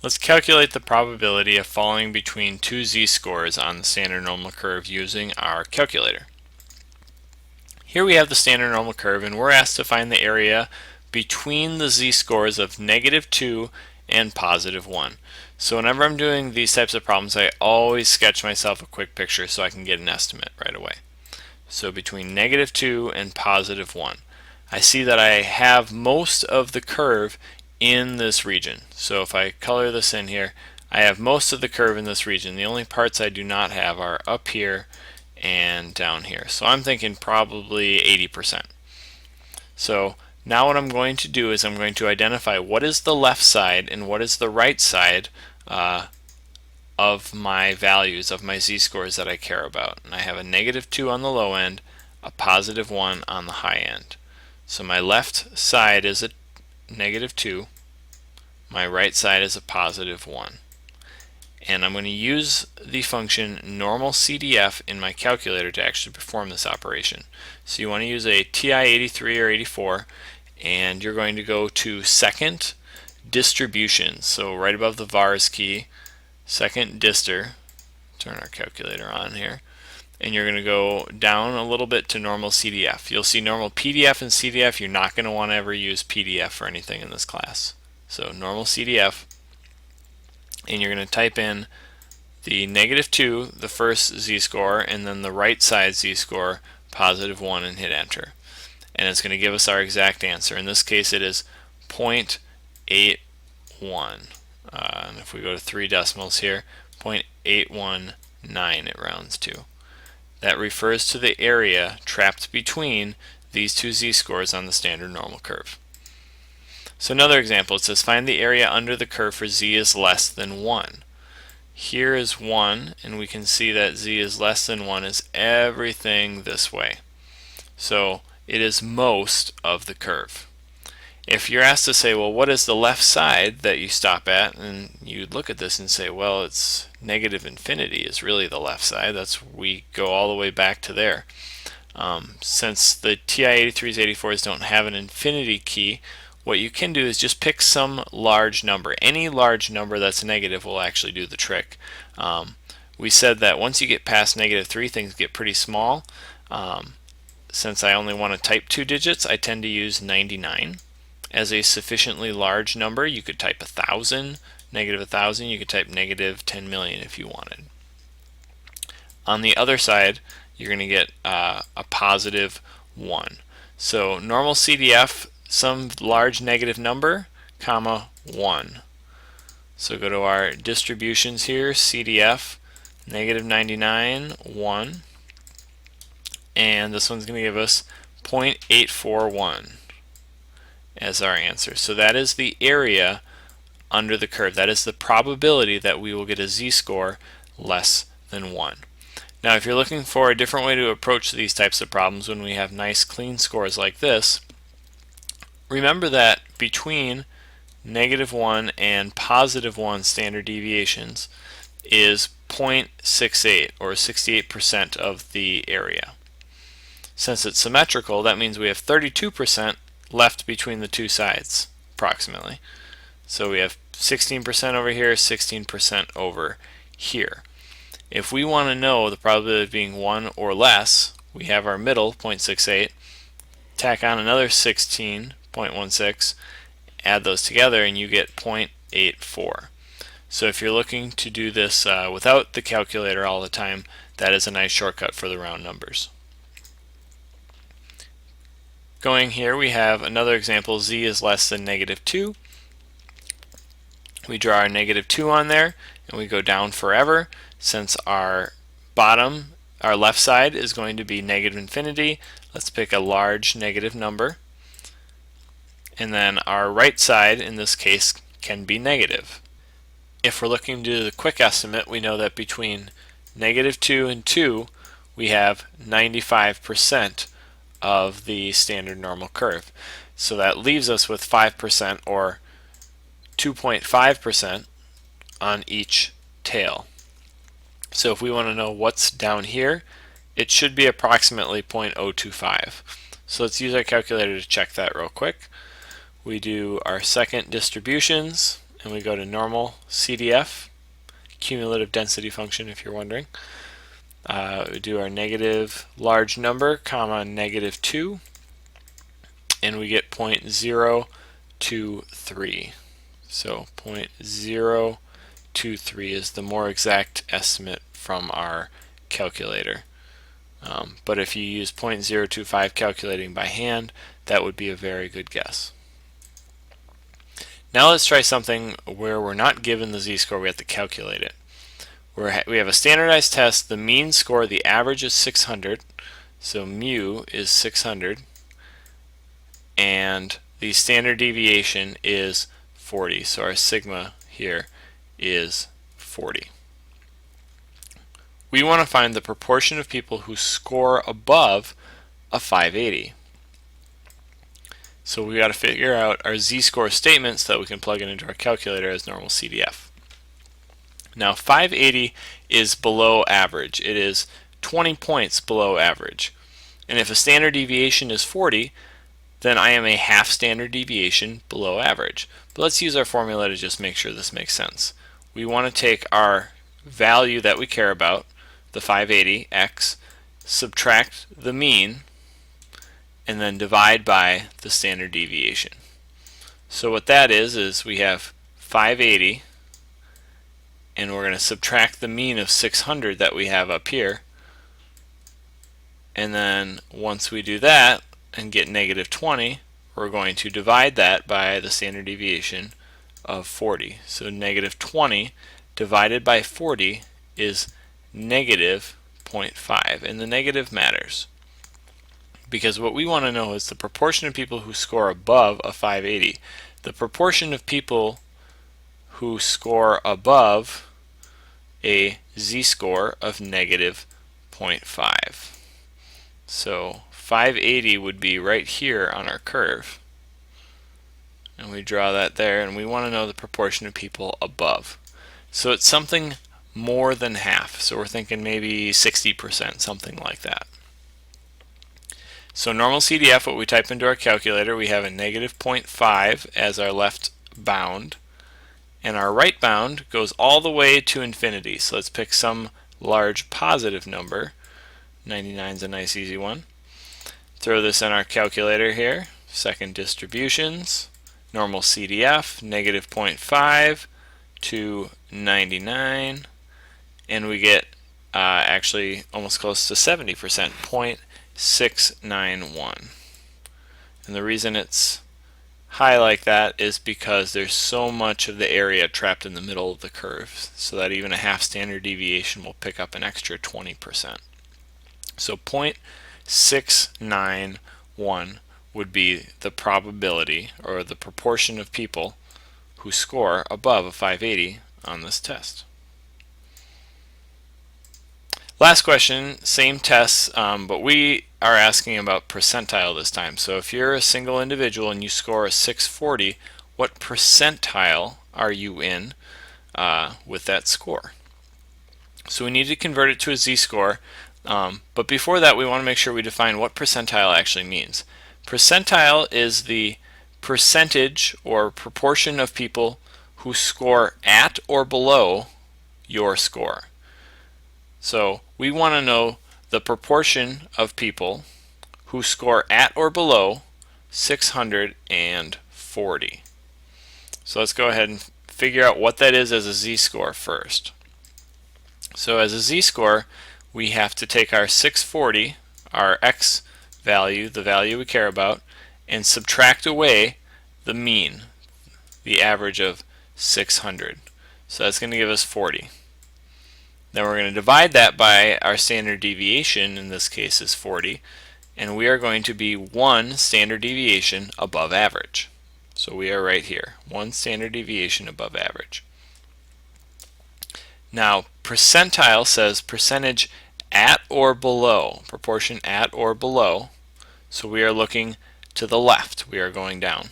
Let's calculate the probability of falling between two z-scores on the standard normal curve using our calculator. Here we have the standard normal curve, and we're asked to find the area between the z-scores of -2 and +1. So whenever I'm doing these types of problems, I always sketch myself a quick picture so I can get an estimate right away. So between -2 and +1. I see that I have most of the curve in this region. So if I color this in here, I have most of the curve in this region. The only parts I do not have are up here and down here. So I'm thinking probably 80%. So now what I'm going to do is I'm going to identify what is the left side and what is the right side of my values, of my z-scores that I care about. And I have a -2 on the low end, a +1 on the high end. So my left side is a -2, my right side is a +1. And I'm going to use the function normal CDF in my calculator to actually perform this operation. So you want to use a TI-83 or 84, and you're going to go to second distribution. So right above the vars key, second dister, turn our calculator on here, and you're going to go down a little bit to normal CDF. You'll see normal PDF and CDF. You're not going to want to ever use PDF for anything in this class. So normal CDF, and you're going to type in the -2, the first z-score, and then the right side z-score, +1, and hit enter. And it's going to give us our exact answer. In this case it is 0.81. And if we go to 3 decimals here, 0.819 it rounds to. That refers to the area trapped between these two z-scores on the standard normal curve. So another example, it says find the area under the curve for z is less than 1. Here is 1, and we can see that z is less than 1 is everything this way. So it is most of the curve. If you're asked to say, well, what is the left side that you stop at, and you look at this and say, well, it's -infinity is really the left side. We go all the way back to there. Since the TI-83s, 84s don't have an infinity key, what you can do is just pick some large number. Any large number that's negative will actually do the trick. We said that once you get past -3, things get pretty small. Since I only want to type 2 digits, I tend to use 99 as a sufficiently large number. You could type 1,000, -1,000. You could type -10 million if you wanted. On the other side, you're going to get a +1. So normal CDF, some large negative number, comma 1. So go to our distributions here, CDF, -99, 1. And this one's going to give us 0.841 as our answer. So that is the area under the curve. That is the probability that we will get a z-score less than 1. Now if you're looking for a different way to approach these types of problems when we have nice clean scores like this, remember that between -1 and +1 standard deviations is 0.68 or 68% of the area. Since it's symmetrical, that means we have 32% left between the two sides, approximately. So we have 16% over here, 16% over here. If we want to know the probability of being 1 or less, we have our middle, 0.68, tack on another 16.16, add those together, and you get 0.84. So if you're looking to do this without the calculator all the time, that is a nice shortcut for the round numbers. Going here, we have another example, z is less than -2. We draw our -2 on there, and we go down forever. Since our left side is going to be -infinity, let's pick a large negative number. And then our right side, in this case, can be negative. If we're looking to do the quick estimate, we know that between -2 and 2, we have 95% of the standard normal curve. So that leaves us with 5% or 2.5% on each tail. So if we want to know what's down here, it should be approximately 0.025. So let's use our calculator to check that real quick. We do our second distributions, and we go to normal CDF, cumulative density function if you're wondering. We do our negative large number, comma, -2, and we get 0.023. So 0.023 is the more exact estimate from our calculator. But if you use 0.025 calculating by hand, that would be a very good guess. Now let's try something where we're not given the z-score, we have to calculate it. We have a standardized test, the mean score, the average is 600, so mu is 600, and the standard deviation is 40, so our sigma here is 40. We want to find the proportion of people who score above a 580. So we got to figure out our z-score statement so that we can plug it into our calculator as normal CDF. Now 580 is below average. It is 20 points below average. And if a standard deviation is 40, then I am a half standard deviation below average. But let's use our formula to just make sure this makes sense. We want to take our value that we care about, the 580, x, subtract the mean, and then divide by the standard deviation. So what that is we have 580, and we're going to subtract the mean of 600 that we have up here, and then once we do that and get -20, we're going to divide that by the standard deviation of 40. So -20 divided by 40 is -0.5, and the negative matters because what we want to know is the proportion of people who score above a 580. The proportion of people who score above a z-score of -0.5. So 580 would be right here on our curve, and we draw that there, and we want to know the proportion of people above. So it's something more than half, so we're thinking maybe 60%, something like that. So normal CDF, what we type into our calculator, we have a -0.5 as our left bound, and our right bound goes all the way to infinity. So let's pick some large positive number. 99 is a nice easy one. Throw this in our calculator here. Second distributions, normal CDF, -0.5 to 99, and we get actually almost close to 70%, 0.691. And the reason it's high like that is because there's so much of the area trapped in the middle of the curve, so that even a half standard deviation will pick up an extra 20%. So 0.691 would be the probability, or the proportion of people who score above a 580 on this test. Last question, same tests, but we are asking about percentile this time. So if you're a single individual and you score a 640, what percentile are you in with that score? So we need to convert it to a z-score, but before that we want to make sure we define what percentile actually means. Percentile is the percentage or proportion of people who score at or below your score. So we want to know the proportion of people who score at or below 640. So let's go ahead and figure out what that is as a z-score first. So as a z-score, we have to take our 640, our x value, the value we care about, and subtract away the mean, the average of 600. So that's going to give us 40. Then we're going to divide that by our standard deviation, in this case is 40, and we are going to be one standard deviation above average. So we are right here, one standard deviation above average. Now percentile says percentage at or below, proportion at or below, so we are looking to the left, we are going down.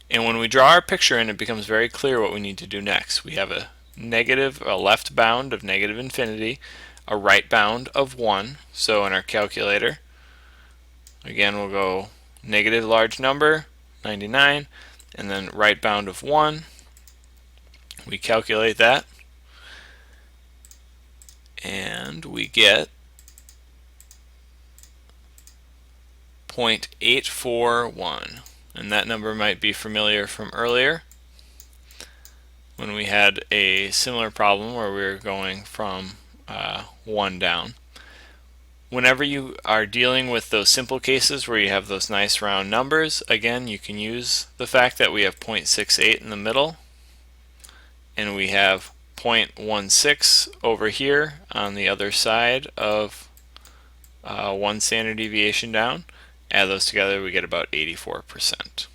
And when we draw our picture in, it becomes very clear what we need to do next. We have a left bound of negative infinity, a right bound of 1. So in our calculator, again we'll go negative large number, 99, and then right bound of 1, We calculate that, and we get 0.841. And that number might be familiar from earlier when we had a similar problem where we were going from 1 down. Whenever you are dealing with those simple cases where you have those nice round numbers, again, you can use the fact that we have 0.68 in the middle, and we have 0.16 over here on the other side of 1 standard deviation down. Add those together, we get about 84%.